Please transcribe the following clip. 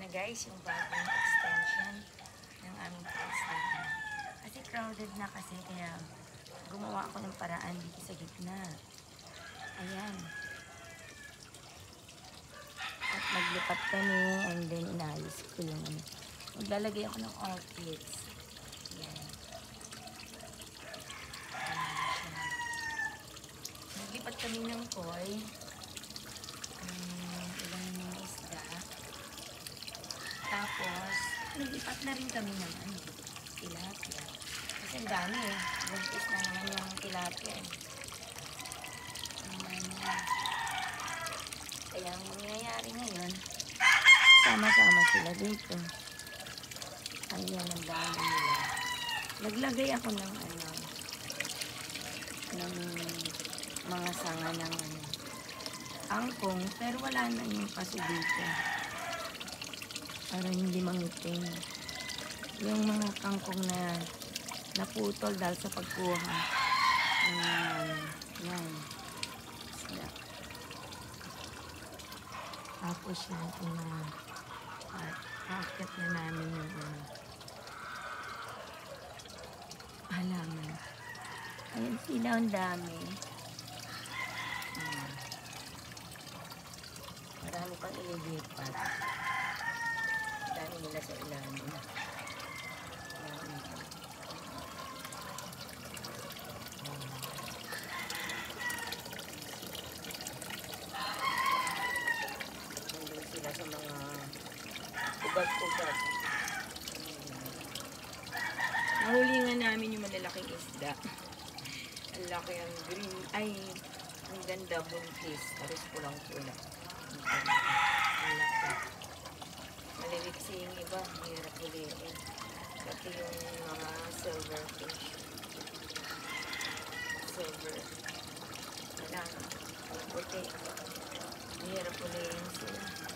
na guys yung bagong extension ng aming palastahan. Kasi crowded na kasi kaya gumawa ako ng paraan dito sa gitna. Ayan. At naglipat kami and then inayos ko yung maglalagay ako ng orchids. Ayan. Naglipat kami ng koi. Ilang mga isda. Tapos, naglipat na rin kami ng tilapia. Kasi ang dami eh. Buntis na naman yung tilapia eh. Kaya ang mangyayari ngayon, sama-sama sila dito. Ayan, ang dami nila. Naglagay ako ng ng mga sanga ng angkong, pero wala na yung paso dito. Para hindi mangiting. Yung mga kangkong na naputol dahil sa pagkuha. Yan. Sila. Tapos yung packet na namin yung halaman. Ayan sila, ang dami. Marami pang ililipat. Dami nila sa ilalim. Nandun sila sa mga ugat-ugat. Nahulingan namin yung malalaking isda. Ang laki ang green. Ay, ang ganda buntis. Tapos pulang-pula. Ang laki. Maliliksi yung iba. Mahirap huliin. Pati yung mga silverfish. Silver. Wala. Puti. Mahirap huliin sila.